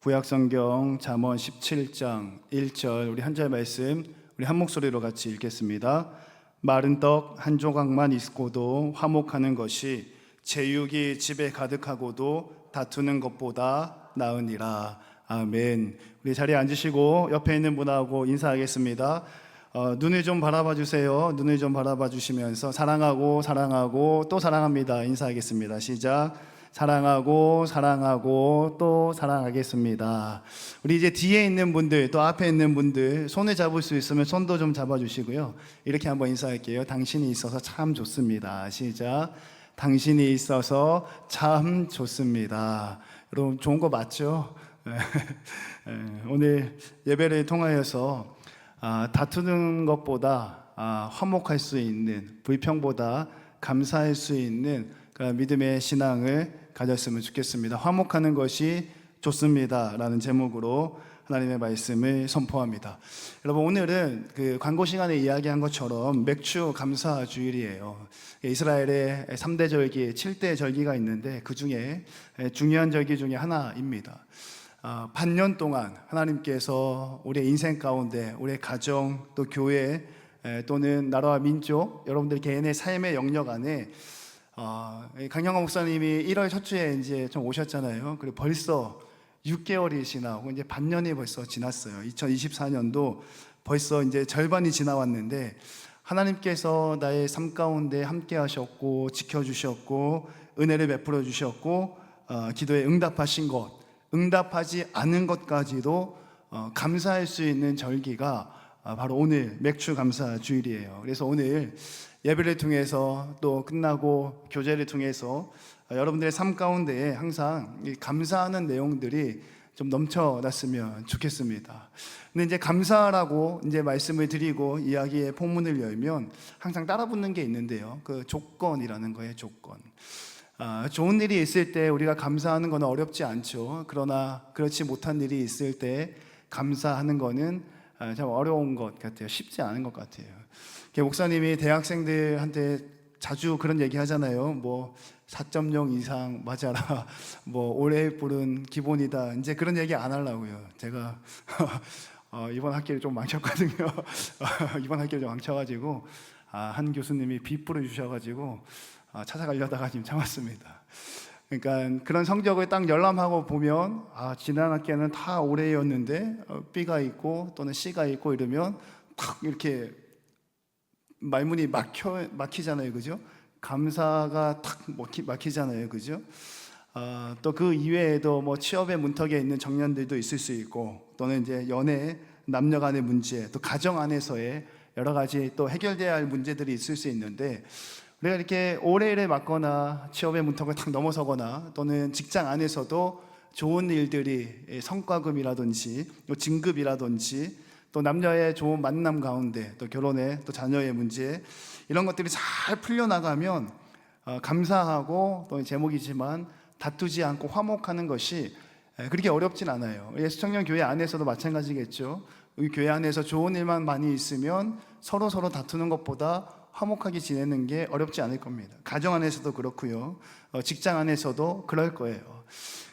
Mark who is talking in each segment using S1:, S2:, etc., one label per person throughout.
S1: 구약성경 잠언 17장 1절 우리 한 절 말씀 우리 한 목소리로 같이 읽겠습니다. 마른 떡 한 조각만 있고도 화목하는 것이 제육이 집에 가득하고도 다투는 것보다 나으니라. 아멘. 우리 자리에 앉으시고 옆에 있는 분하고 인사하겠습니다. 눈을 좀 바라봐 주세요. 눈을 좀 바라봐 주시면서 사랑하고 또 사랑합니다. 인사하겠습니다. 시작. 사랑하고 또 사랑하겠습니다. 우리 이제 뒤에 있는 분들 또 앞에 있는 분들 손을 잡을 수 있으면 손도 좀 잡아주시고요. 이렇게 한번 인사할게요. 당신이 있어서 참 좋습니다. 시작. 당신이 있어서 참 좋습니다. 여러분 좋은 거 맞죠? 오늘 예배를 통하여서 다투는 것보다 화목할 수 있는, 불평보다 감사할 수 있는 믿음의 신앙을 가졌으면 좋겠습니다. 화목하는 것이 좋습니다 라는 제목으로 하나님의 말씀을 선포합니다. 여러분 오늘은 그 광고 시간에 이야기한 것처럼 맥주 감사 주일이에요. 이스라엘의 3대 절기, 7대 절기가 있는데 그 중에 중요한 절기 중에 하나입니다. 반년 동안 하나님께서 우리의 인생 가운데 우리의 가정 또 교회 또는 나라와 민족 여러분들 개인의 삶의 영역 안에 강영화 목사님이 1월 첫 주에 이제 좀 오셨잖아요. 그리고 벌써 6개월이 지나고 이제 반년이 벌써 지났어요. 2024년도 벌써 이제 절반이 지나왔는데 하나님께서 나의 삶 가운데 함께 하셨고 지켜주셨고 은혜를 베풀어 주셨고 기도에 응답하신 것, 응답하지 않은 것까지도 감사할 수 있는 절기가 바로 오늘 맥주 감사 주일이에요. 그래서 오늘 예배를 통해서 또 끝나고 교제를 통해서 여러분들의 삶 가운데 항상 감사하는 내용들이 좀 넘쳐났으면 좋겠습니다. 근데 이제 감사라고 이제 말씀을 드리고 이야기의 포문을 열면 항상 따라붙는 게 있는데요. 그 조건이라는 거예요, 조건. 좋은 일이 있을 때 우리가 감사하는 건 어렵지 않죠. 그러나 그렇지 못한 일이 있을 때 감사하는 거는 참 어려운 것 같아요. 쉽지 않은 것 같아요. 목사님이 대학생들한테 자주 그런 얘기 하잖아요. 뭐 4.0 이상 맞아라. 뭐 올해 불은 기본이다. 이제 그런 얘기 안 하려고요. 제가 이번 학기를 좀 망쳤거든요. 이번 학기를 좀 망쳐가지고 한 교수님이 빗불을 주셔가지고 찾아가려다가 지금 참았습니다. 그러니까 그런 성적을 딱 열람하고 보면 지난 학기에는 다 올해였는데 B가 있고 또는 C가 있고 이러면 탁 이렇게 말문이 막히잖아요, 그죠? 감사가 탁 막히잖아요, 그죠? 또 그 이외에도 뭐 취업의 문턱에 있는 청년들도 있을 수 있고 또는 이제 연애, 남녀 간의 문제, 또 가정 안에서의 여러 가지 또 해결돼야 할 문제들이 있을 수 있는데 우리가 이렇게 올해를 맞거나 취업의 문턱을 탁 넘어서거나 또는 직장 안에서도 좋은 일들이 성과금이라든지 진급이라든지 또 남녀의 좋은 만남 가운데 또 결혼에 또 자녀의 문제 이런 것들이 잘 풀려나가면 감사하고 또 제목이지만 다투지 않고 화목하는 것이 그렇게 어렵진 않아요. 예수청년 교회 안에서도 마찬가지겠죠. 우리 교회 안에서 좋은 일만 많이 있으면 서로 다투는 것보다 화목하게 지내는 게 어렵지 않을 겁니다. 가정 안에서도 그렇고요. 직장 안에서도 그럴 거예요.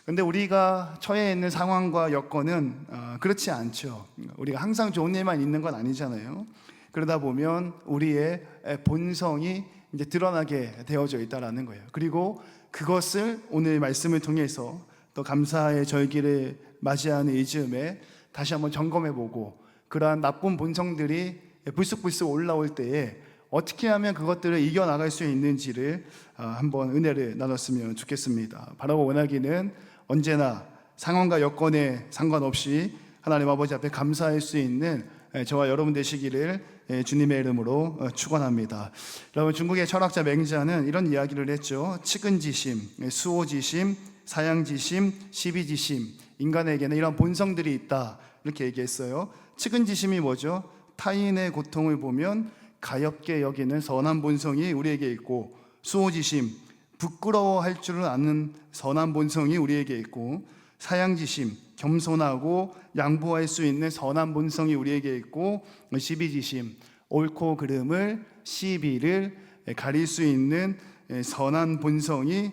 S1: 근데 우리가 처해 있는 상황과 여건은 그렇지 않죠. 우리가 항상 좋은 일만 있는 건 아니잖아요. 그러다 보면 우리의 본성이 이제 드러나게 되어져 있다라는 거예요. 그리고 그것을 오늘 말씀을 통해서 또 감사의 절기를 맞이하는 이 즈음에 다시 한번 점검해보고 그러한 나쁜 본성들이 불쑥불쑥 올라올 때에 어떻게 하면 그것들을 이겨나갈 수 있는지를 한번 은혜를 나눴으면 좋겠습니다. 바라고 원하기는 언제나 상황과 여건에 상관없이 하나님 아버지 앞에 감사할 수 있는 저와 여러분 되시기를 주님의 이름으로 축원합니다. 여러분 중국의 철학자 맹자는 이런 이야기를 했죠. 측은지심, 수호지심, 사양지심, 시비지심 인간에게는 이런 본성들이 있다 이렇게 얘기했어요. 측은지심이 뭐죠? 타인의 고통을 보면 가엽게 여기는 선한 본성이 우리에게 있고 수호지심, 부끄러워할 줄을 아는 선한 본성이 우리에게 있고 사양지심, 겸손하고 양보할 수 있는 선한 본성이 우리에게 있고 시비지심, 옳고 그름을 시비를 가릴 수 있는 선한 본성이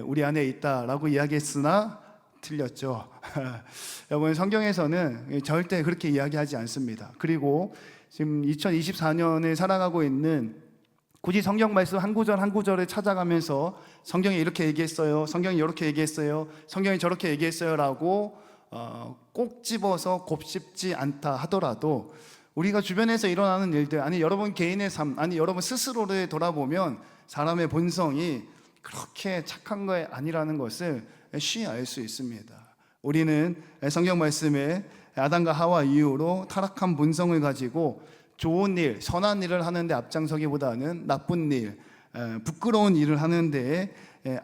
S1: 우리 안에 있다라고 이야기했으나 틀렸죠. 여러분, 성경에서는 절대 그렇게 이야기하지 않습니다. 그리고 지금 2024년을 살아가고 있는, 굳이 성경 말씀 한 구절 한 구절을 찾아가면서 성경이 이렇게 얘기했어요, 성경이 이렇게 얘기했어요, 성경이 저렇게 얘기했어요 라고 꼭 집어서 곱씹지 않다 하더라도, 우리가 주변에서 일어나는 일들, 아니 여러분 개인의 삶, 아니 여러분 스스로를 돌아보면 사람의 본성이 그렇게 착한 거 아니라는 것을 쉬이 알 수 있습니다. 우리는 성경 말씀에 아담과 하와 이후로 타락한 본성을 가지고 좋은 일, 선한 일을 하는데 앞장서기보다는 나쁜 일, 부끄러운 일을 하는데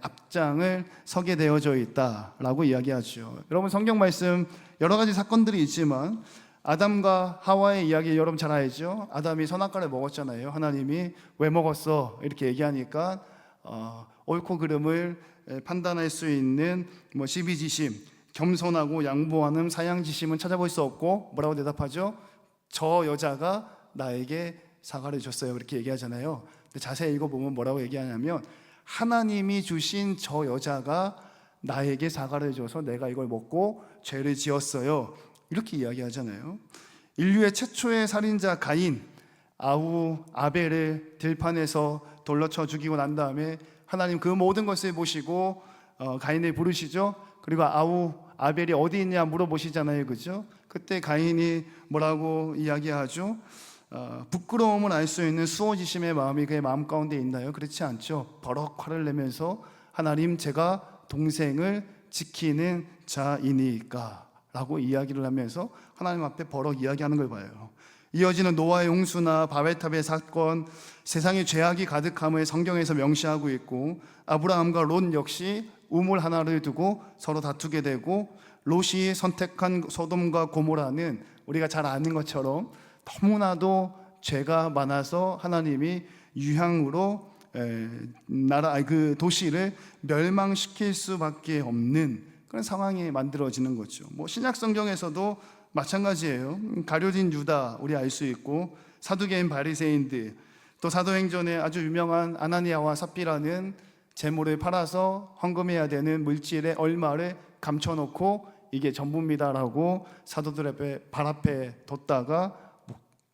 S1: 앞장을 서게 되어져 있다라고 이야기하죠. 여러분, 성경 말씀 여러 가지 사건들이 있지만 아담과 하와의 이야기 여러분 잘 알죠? 아담이 선악과를 먹었잖아요. 하나님이 왜 먹었어? 이렇게 얘기하니까 옳고 그름을 판단할 수 있는 시비지심, 겸손하고 양보하는 사양지심은 찾아볼 수 없고 뭐라고 대답하죠? 저 여자가 나에게 사과를 줬어요. 그렇게 얘기하잖아요. 근데 자세히 읽어보면 뭐라고 얘기하냐면, 하나님이 주신 저 여자가 나에게 사과를 줘서 내가 이걸 먹고 죄를 지었어요. 이렇게 이야기하잖아요. 인류의 최초의 살인자 가인, 아벨을 들판에서 돌로 쳐 죽이고 난 다음에 하나님 그 모든 것을 보시고 가인을 부르시죠. 그리고 아벨이 어디 있냐 물어보시잖아요, 그죠? 그때 가인이 뭐라고 이야기하죠? 부끄러움을 알 수 있는 수호지심의 마음이 그의 마음 가운데 있나요? 그렇지 않죠. 버럭 화를 내면서 하나님, 제가 동생을 지키는 자이니까 라고 이야기를 하면서 하나님 앞에 버럭 이야기하는 걸 봐요. 이어지는 노아의 홍수나 바벨탑의 사건, 세상에 죄악이 가득함을 성경에서 명시하고 있고, 아브라함과 롯 역시 우물 하나를 두고 서로 다투게 되고, 롯이 선택한 소돔과 고모라는 우리가 잘 아는 것처럼 너무나도 죄가 많아서 하나님이 유향으로 그 도시를 멸망시킬 수밖에 없는 그런 상황이 만들어지는 거죠. 신약 성경에서도 마찬가지예요. 가룟진 유다 우리 알 수 있고, 사두개인 바리새인들, 또 사도행전에 아주 유명한 아나니아와 삽비라는 재물을 팔아서 헌금해야 되는 물질의 얼마를 감춰놓고 이게 전부입니다라고 사도들 앞에 발 앞에 뒀다가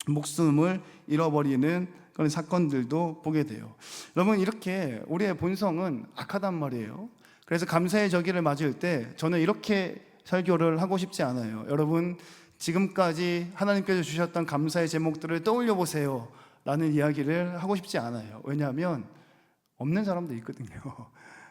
S1: 목숨을 잃어버리는 그런 사건들도 보게 돼요. 여러분, 이렇게 우리의 본성은 악하단 말이에요. 그래서 감사의 저기를 맞을 때 저는 이렇게 설교를 하고 싶지 않아요. 여러분, 지금까지 하나님께서 주셨던 감사의 제목들을 떠올려 보세요 라는 이야기를 하고 싶지 않아요. 왜냐하면 없는 사람도 있거든요.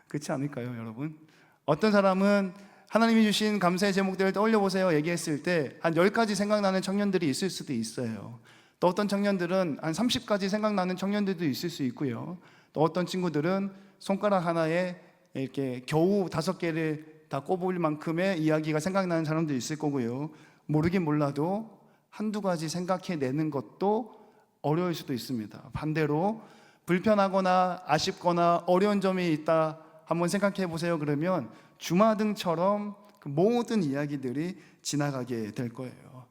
S1: 그렇지 않을까요, 여러분? 어떤 사람은 하나님이 주신 감사의 제목들을 떠올려 보세요 얘기했을 때 한 10가지 생각나는 청년들이 있을 수도 있어요. 또 어떤 청년들은 한 30가지 생각나는 청년들도 있을 수 있고요. 또 어떤 친구들은 손가락 하나에 이렇게 겨우 5개를 다 꼽을 만큼의 이야기가 생각나는 사람도 있을 거고요. 모르긴 몰라도 한두 가지 생각해내는 것도 어려울 수도 있습니다. 반대로 불편하거나 아쉽거나 어려운 점이 있다 한번 생각해 보세요. 그러면 주마등처럼 그 모든 이야기들이 지나가게 될 거예요.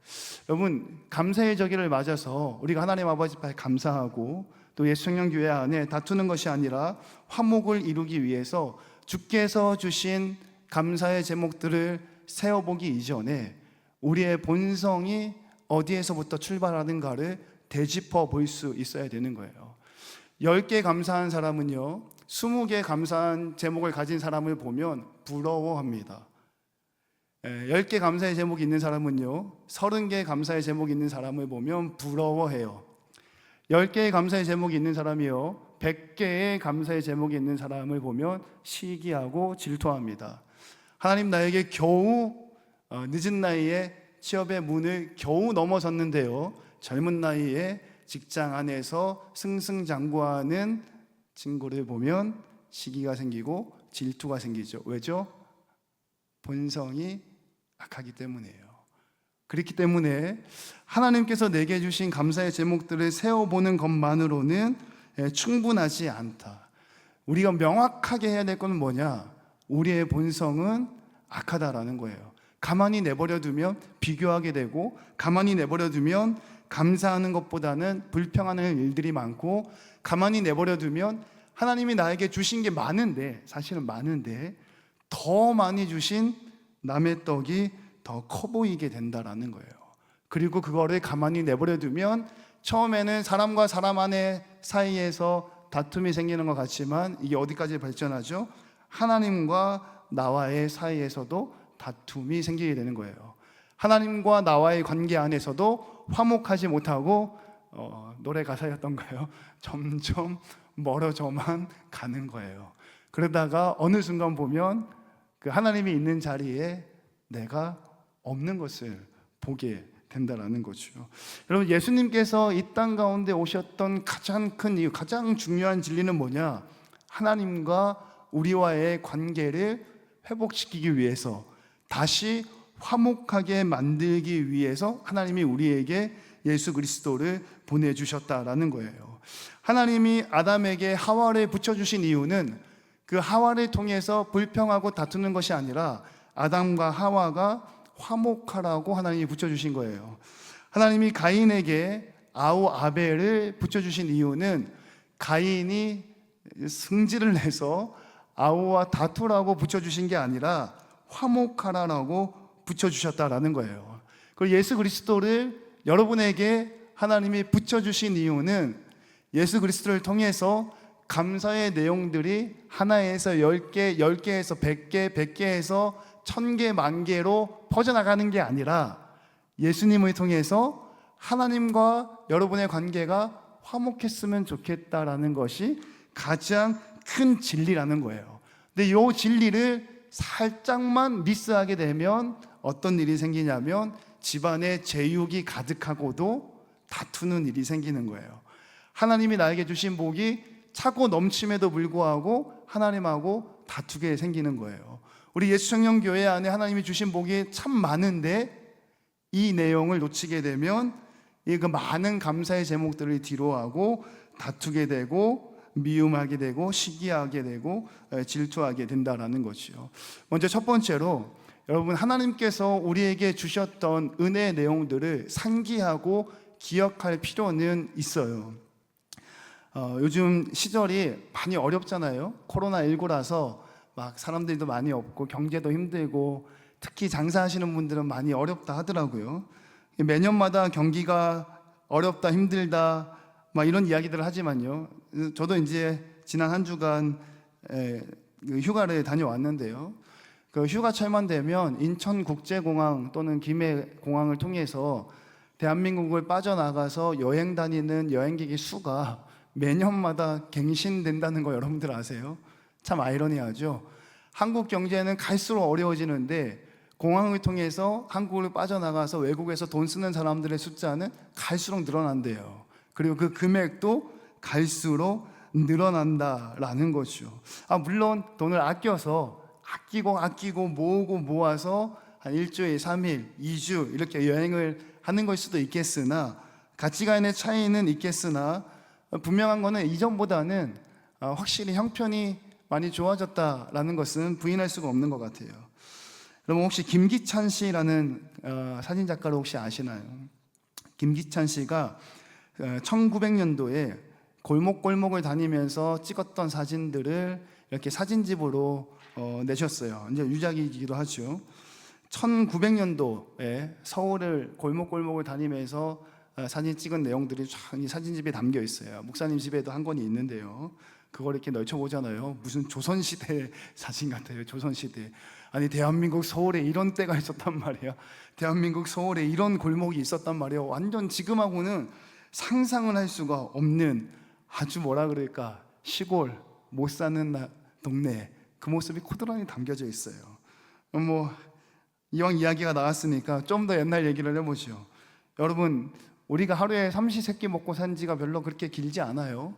S1: 여러분, 감사의 저기를 맞아서 우리가 하나님 아버지 앞에 감사하고 또 예수청년교회 안에 다투는 것이 아니라 화목을 이루기 위해서 주께서 주신 감사의 제목들을 세워보기 이전에 우리의 본성이 어디에서부터 출발하는가를 되짚어 볼 수 있어야 되는 거예요. 10개 감사한 사람은요, 20개 감사한 제목을 가진 사람을 보면 부러워합니다. 10개 감사의 제목이 있는 사람은요, 30개 감사의 제목이 있는 사람을 보면 부러워해요. 10개의 감사의 제목이 있는 사람이요, 100개의 감사의 제목이 있는 사람을 보면 시기하고 질투합니다. 하나님, 나에게 겨우 늦은 나이에 취업의 문을 겨우 넘어섰는데요, 젊은 나이에 직장 안에서 승승장구하는 친구를 보면 시기가 생기고 질투가 생기죠. 왜죠? 본성이 악하기 때문이에요. 그렇기 때문에 하나님께서 내게 주신 감사의 제목들을 세워보는 것만으로는 충분하지 않다. 우리가 명확하게 해야 될 건 뭐냐? 우리의 본성은 악하다라는 거예요. 가만히 내버려 두면 비교하게 되고, 가만히 내버려 두면 감사하는 것보다는 불평하는 일들이 많고, 가만히 내버려 두면 하나님이 나에게 주신 게 많은데, 사실은 많은데 더 많이 주신 남의 떡이 더 커 보이게 된다라는 거예요. 그리고 그거를 가만히 내버려 두면 처음에는 사람과 사람 안의 사이에서 다툼이 생기는 것 같지만 이게 어디까지 발전하죠? 하나님과 나와의 사이에서도 다툼이 생기게 되는 거예요. 하나님과 나와의 관계 안에서도 화목하지 못하고 노래 가사였던가요? 점점 멀어져만 가는 거예요. 그러다가 어느 순간 보면 그 하나님이 있는 자리에 내가 없는 것을 보게 된다라는 거죠. 여러분, 예수님께서 이 땅 가운데 오셨던 가장 큰 이유, 가장 중요한 진리는 뭐냐? 하나님과 우리와의 관계를 회복시키기 위해서, 다시 화목하게 만들기 위해서 하나님이 우리에게 예수 그리스도를 보내주셨다라는 거예요. 하나님이 아담에게 하와를 붙여주신 이유는 그 하와를 통해서 불평하고 다투는 것이 아니라 아담과 하와가 화목하라고 하나님이 붙여주신 거예요. 하나님이 가인에게 아우 아벨을 붙여주신 이유는 가인이 승질을 내서 아우와 다투라고 붙여주신 게 아니라 화목하라라고 붙여주셨다라는 거예요. 그리고 예수 그리스도를 여러분에게 하나님이 붙여주신 이유는 예수 그리스도를 통해서 감사의 내용들이 하나에서 10개, 10개에서 100개, 100개에서 1000개, 10,000개로 퍼져나가는 게 아니라 예수님을 통해서 하나님과 여러분의 관계가 화목했으면 좋겠다라는 것이 가장 큰 진리라는 거예요. 근데 이 진리를 살짝만 미스하게 되면 어떤 일이 생기냐면 집안에 제육이 가득하고도 다투는 일이 생기는 거예요. 하나님이 나에게 주신 복이 차고 넘침에도 불구하고 하나님하고 다투게 생기는 거예요. 우리 예수청년교회 안에 하나님이 주신 복이 참 많은데 이 내용을 놓치게 되면 그 많은 감사의 제목들을 뒤로하고 다투게 되고 미움하게 되고 시기하게 되고 질투하게 된다라는 것이요. 먼저 첫 번째로 여러분, 하나님께서 우리에게 주셨던 은혜의 내용들을 상기하고 기억할 필요는 있어요. 요즘 시절이 많이 어렵잖아요. 코로나19라서 막 사람들도 많이 없고 경제도 힘들고 특히 장사하시는 분들은 많이 어렵다 하더라고요. 매년마다 경기가 어렵다, 힘들다 막 이런 이야기들을 하지만요, 저도 이제 지난 한 주간 휴가를 다녀왔는데요, 그 휴가철만 되면 인천국제공항 또는 김해공항을 통해서 대한민국을 빠져나가서 여행 다니는 여행객의 수가 매년마다 갱신된다는 거 여러분들 아세요? 참 아이러니하죠. 한국 경제는 갈수록 어려워지는데 공항을 통해서 한국을 빠져나가서 외국에서 돈 쓰는 사람들의 숫자는 갈수록 늘어난대요. 그리고 그 금액도 갈수록 늘어난다라는 거죠. 물론 돈을 아끼고 모으고 모아서 한 일주일, 3일, 2주 이렇게 여행을 하는 걸 수도 있겠으나, 가치관의 차이는 있겠으나 분명한 거는 이전보다는 확실히 형편이 많이 좋아졌다라는 것은 부인할 수가 없는 것 같아요. 여러분, 혹시 김기찬 씨라는 사진작가를 혹시 아시나요? 김기찬 씨가 1900년도에 골목골목을 다니면서 찍었던 사진들을 이렇게 사진집으로 내셨어요. 이제 유작이기도 하죠. 1900년도에 서울을 골목골목을 다니면서 사진 찍은 내용들이 쫙 이 사진집에 담겨 있어요. 목사님 집에도 한 권이 있는데요, 그걸 이렇게 널쳐보잖아요. 무슨 조선시대 사진 같아요. 조선시대. 아니, 대한민국 서울에 이런 때가 있었단 말이야. 대한민국 서울에 이런 골목이 있었단 말이에요. 완전 지금하고는 상상을 할 수가 없는 아주 뭐라 그럴까, 시골, 못 사는 동네, 그 모습이 코드란히 담겨져 있어요. 이왕 이야기가 나왔으니까 좀 더 옛날 얘기를 해보죠. 여러분, 우리가 하루에 삼시세끼 먹고 산 지가 별로 그렇게 길지 않아요.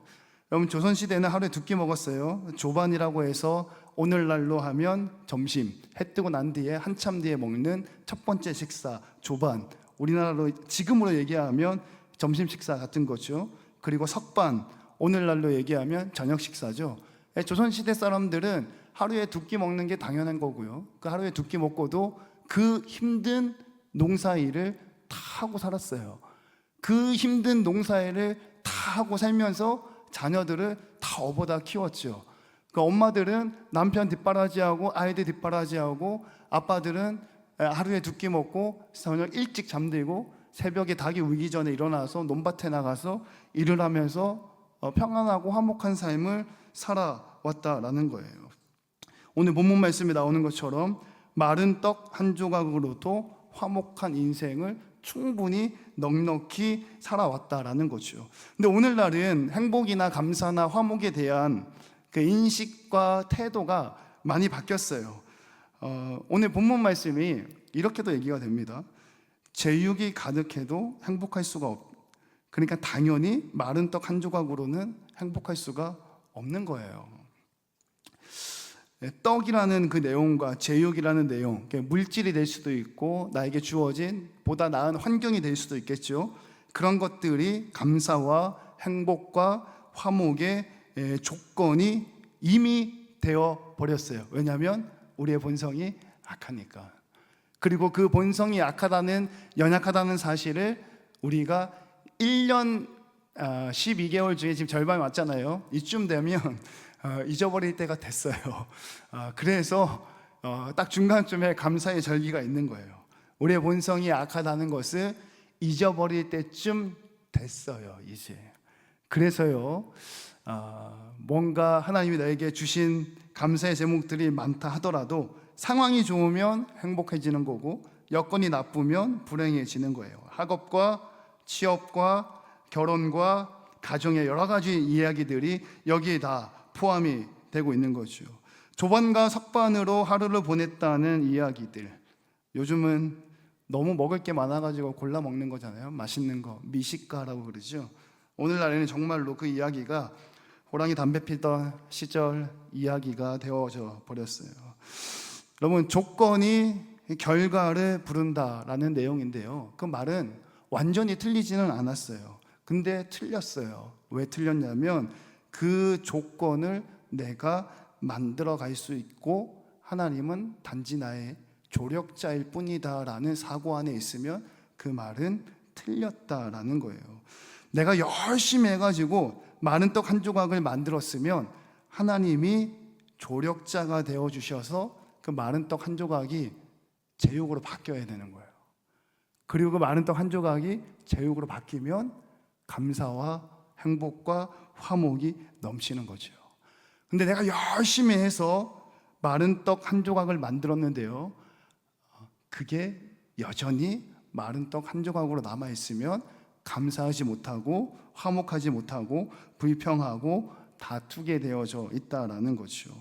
S1: 여러분, 조선시대는 하루에 2끼 먹었어요. 조반이라고 해서 오늘날로 하면 점심, 해 뜨고 난 뒤에 한참 뒤에 먹는 첫 번째 식사, 조반. 우리나라로 지금으로 얘기하면 점심 식사 같은 거죠. 그리고 석반, 오늘날로 얘기하면 저녁 식사죠. 조선시대 사람들은 하루에 2끼 먹는 게 당연한 거고요, 그 하루에 2끼 먹고도 그 힘든 농사일을 다 하고 살았어요. 그 힘든 농사일을 다 하고 살면서 자녀들을 다 업어다 키웠죠. 그 엄마들은 남편 뒷바라지하고 아이들 뒷바라지하고 아빠들은 하루에 2끼 먹고 저녁 일찍 잠들고 새벽에 닭이 울기 전에 일어나서 논밭에 나가서 일을 하면서 평안하고 화목한 삶을 살아왔다라는 거예요. 오늘 본문 말씀에 나오는 것처럼 마른 떡 한 조각으로도 화목한 인생을 충분히 넉넉히 살아왔다라는 거죠. 근데 오늘날은 행복이나 감사나 화목에 대한 그 인식과 태도가 많이 바뀌었어요. 오늘 본문 말씀이 이렇게도 얘기가 됩니다. 제육이 가득해도 행복할 수가 그러니까 당연히 마른 떡 한 조각으로는 행복할 수가 없는 거예요. 떡이라는 그 내용과 제육이라는 내용, 물질이 될 수도 있고 나에게 주어진 보다 나은 환경이 될 수도 있겠죠. 그런 것들이 감사와 행복과 화목의 조건이 이미 되어 버렸어요. 왜냐하면 우리의 본성이 악하니까. 그리고 그 본성이 연약하다는 사실을 우리가 1년 12개월 중에 지금 절반이 왔잖아요. 이쯤 되면 잊어버릴 때가 됐어요. 그래서 딱 중간쯤에 감사의 절기가 있는 거예요. 우리의 본성이 악하다는 것을 잊어버릴 때쯤 됐어요, 이제. 그래서요, 뭔가 하나님이 나에게 주신 감사의 제목들이 많다 하더라도 상황이 좋으면 행복해지는 거고 여건이 나쁘면 불행해지는 거예요. 학업과 취업과 결혼과 가정의 여러 가지 이야기들이 여기에 다 포함이 되고 있는 거죠. 조반과 석반으로 하루를 보냈다는 이야기들. 요즘은 너무 먹을 게 많아가지고 골라 먹는 거잖아요. 맛있는 거, 미식가라고 그러죠. 오늘날에는 정말로 그 이야기가 호랑이 담배 피던 시절 이야기가 되어져 버렸어요. 여러분, 조건이 결과를 부른다라는 내용인데요. 그 말은 완전히 틀리지는 않았어요. 근데 틀렸어요. 왜 틀렸냐면 그 조건을 내가 만들어 갈 수 있고 하나님은 단지 나의 조력자일 뿐이다라는 사고 안에 있으면 그 말은 틀렸다라는 거예요. 내가 열심히 해가지고 마른 떡 한 조각을 만들었으면 하나님이 조력자가 되어 주셔서 그 마른 떡 한 조각이 제육으로 바뀌어야 되는 거예요. 그리고 그 마른 떡 한 조각이 제육으로 바뀌면 감사와 행복과 화목이 넘치는 거죠. 근데 내가 열심히 해서 마른 떡 한 조각을 만들었는데요, 그게 여전히 마른 떡 한 조각으로 남아있으면 감사하지 못하고 화목하지 못하고 불평하고 다투게 되어져 있다라는 거죠.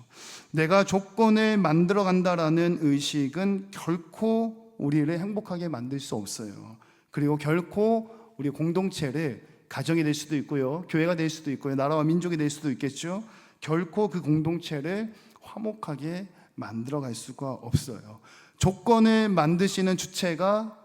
S1: 내가 조건을 만들어 간다라는 의식은 결코 우리를 행복하게 만들 수 없어요. 그리고 결코 우리 공동체를, 가정이 될 수도 있고요, 교회가 될 수도 있고요, 나라와 민족이 될 수도 있겠죠. 결코 그 공동체를 화목하게 만들어 갈 수가 없어요. 조건을 만드시는 주체가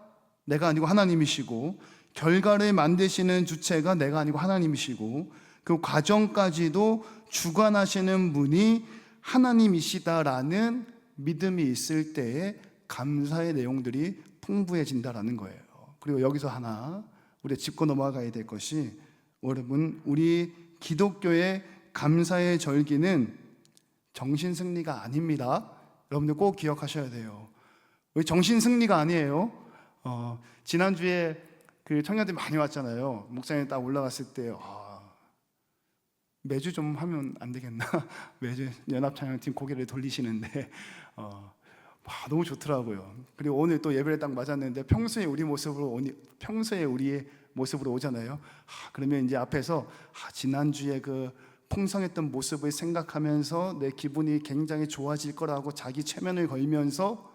S1: 내가 아니고 하나님이시고, 결과를 만드시는 주체가 내가 아니고 하나님이시고, 그 과정까지도 주관하시는 분이 하나님이시다라는 믿음이 있을 때에 감사의 내용들이 풍부해진다라는 거예요. 그리고 여기서 하나 우리가 짚고 넘어가야 될 것이, 여러분, 우리 기독교의 감사의 절기는 정신승리가 아닙니다. 여러분들 꼭 기억하셔야 돼요. 왜 정신승리가 아니에요? 지난주에 그 청년들이 많이 왔잖아요. 목사님 딱 올라갔을 때 매주 좀 하면 안 되겠나? 매주 연합찬양팀 고개를 돌리시는데 너무 좋더라고요. 그리고 오늘 또 예배를 딱 맞았는데 평소에 우리의 모습으로 오잖아요. 그러면 이제 앞에서 지난주에 그 풍성했던 모습을 생각하면서 내 기분이 굉장히 좋아질 거라고 자기 체면을 걸면서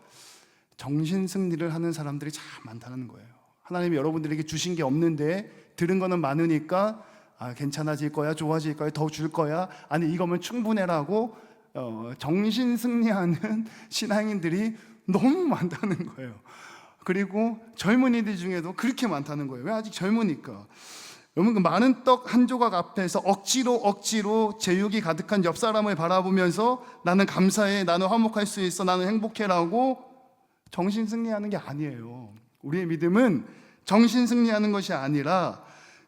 S1: 정신승리를 하는 사람들이 참 많다는 거예요. 하나님이 여러분들에게 주신 게 없는데 들은 거는 많으니까 괜찮아질 거야, 좋아질 거야, 더 줄 거야, 아니 이거면 충분해라고 정신승리하는 신앙인들이 너무 많다는 거예요. 그리고 젊은이들 중에도 그렇게 많다는 거예요. 왜? 아직 젊으니까. 여러분, 그 마른 떡 한 조각 앞에서 억지로 제육이 가득한 옆 사람을 바라보면서 나는 감사해, 나는 화목할 수 있어, 나는 행복해라고 정신승리하는 게 아니에요. 우리의 믿음은 정신승리하는 것이 아니라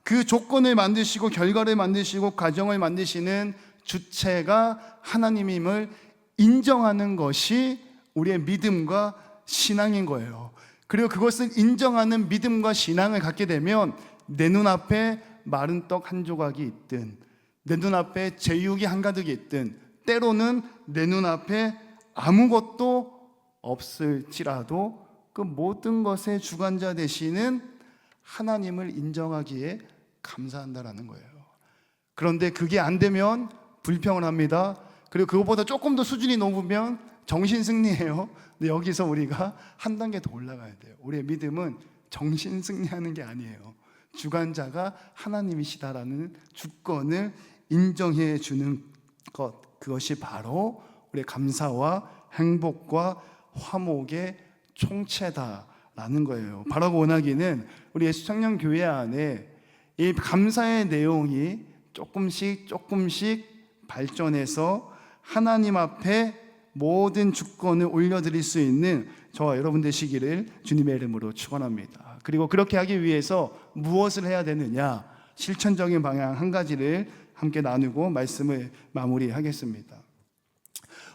S1: 그 조건을 만드시고 결과를 만드시고 과정을 만드시는 주체가 하나님임을 인정하는 것이 우리의 믿음과 신앙인 거예요. 그리고 그것을 인정하는 믿음과 신앙을 갖게 되면 내 눈앞에 마른 떡 한 조각이 있든 내 눈앞에 제육이 한가득이 있든 때로는 내 눈앞에 아무것도 없을지라도 그 모든 것의 주관자 되시는 하나님을 인정하기에 감사한다라는 거예요. 그런데 그게 안 되면 불평을 합니다. 그리고 그것보다 조금 더 수준이 높으면 정신승리해요. 근데 여기서 우리가 한 단계 더 올라가야 돼요. 우리의 믿음은 정신승리하는 게 아니에요. 주관자가 하나님이시다라는 주권을 인정해 주는 것, 그것이 바로 우리의 감사와 행복과 화목의 총체다라는 거예요. 바라고 원하기는 우리 예수청년교회 안에 이 감사의 내용이 조금씩 발전해서 하나님 앞에 모든 주권을 올려드릴 수 있는 저와 여러분 되시기를 주님의 이름으로 축원합니다. 그리고 그렇게 하기 위해서 무엇을 해야 되느냐, 실천적인 방향 한 가지를 함께 나누고 말씀을 마무리하겠습니다.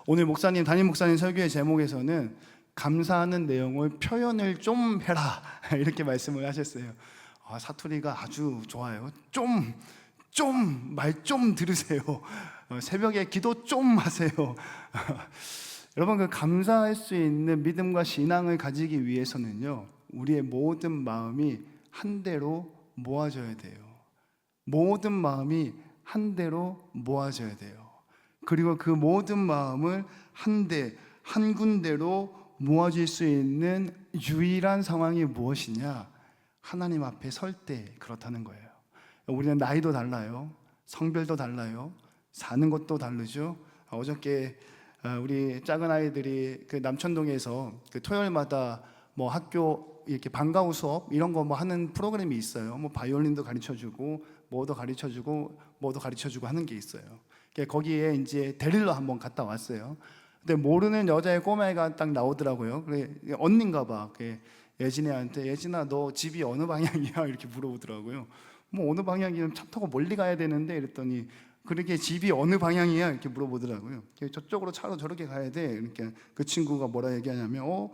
S1: 오늘 담임 목사님 설교의 제목에서는 감사하는 내용을 표현을 좀 해라 이렇게 말씀을 하셨어요. 사투리가 아주 좋아요. 말 좀 들으세요. 새벽에 기도 좀 하세요. 여러분, 그 감사할 수 있는 믿음과 신앙을 가지기 위해서는요, 우리의 모든 마음이 한대로 모아져야 돼요. 모든 마음이 한대로 모아져야 돼요. 그리고 그 모든 마음을 한 군데로 모아질 수 있는 유일한 상황이 무엇이냐? 하나님 앞에 설 때 그렇다는 거예요. 우리는 나이도 달라요. 성별도 달라요. 사는 것도 다르죠. 어저께 우리 작은 아이들이 그 남천동에서 그 토요일마다 뭐 학교 이렇게 방과후 수업 이런 거 뭐 하는 프로그램이 있어요. 뭐 바이올린도 가르쳐주고 뭐도 가르쳐주고 하는 게 있어요. 거기에 이제 데리러 한번 갔다 왔어요. 근데 모르는 여자의 꼬마애가 딱 나오더라고요. 그래 언니인가 봐. 예진이한테 예진아 너 집이 어느 방향이야? 이렇게 물어보더라고요. 뭐 어느 방향이면 차 타고 멀리 가야 되는데 이랬더니 그렇게 집이 어느 방향이야? 이렇게 물어보더라고요. 저쪽으로 차로 저렇게 가야 돼. 이렇게 그 친구가 뭐라 얘기하냐면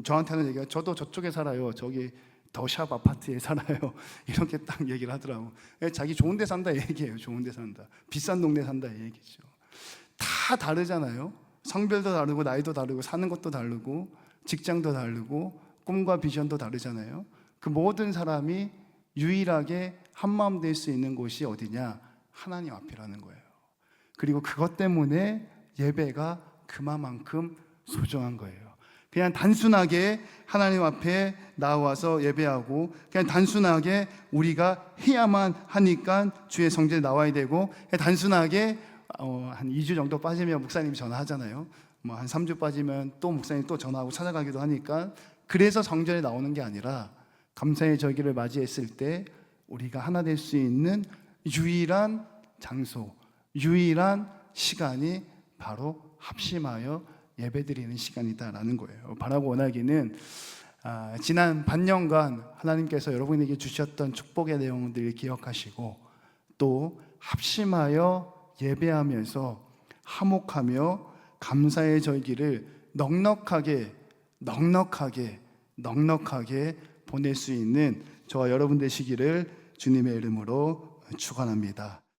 S1: 저한테는 얘기가 저도 저쪽에 살아요. 저기 더샵 아파트에 살아요. 이렇게 딱 얘기를 하더라고. 자기 좋은 데 산다 얘기예요. 좋은 데 산다. 비싼 동네 산다 얘기죠. 다 다르잖아요. 성별도 다르고 나이도 다르고 사는 것도 다르고 직장도 다르고 꿈과 비전도 다르잖아요. 그 모든 사람이 유일하게 한마음 될 수 있는 곳이 어디냐? 하나님 앞이라는 거예요. 그리고 그것 때문에 예배가 그만큼 소중한 거예요. 그냥 단순하게 하나님 앞에 나와서 예배하고 그냥 단순하게 우리가 해야만 하니까 주의 성전에 나와야 되고 단순하게 한 2주 정도 빠지면 목사님이 전화하잖아요. 뭐 한 3주 빠지면 또 목사님이 또 전화하고 찾아가기도 하니까 그래서 성전에 나오는 게 아니라 감사의 절기를 맞이했을 때 우리가 하나 될 수 있는 유일한 장소, 유일한 시간이 바로 합심하여 예배드리는 시간이다라는 거예요. 바라고 원하기는 지난 반년간 하나님께서 여러분에게 주셨던 축복의 내용들을 기억하시고 또 합심하여 예배하면서 화목하며 감사의 절기를 넉넉하게 보낼 수 있는 저와 여러분 되시기를 주님의 이름으로 축원합니다.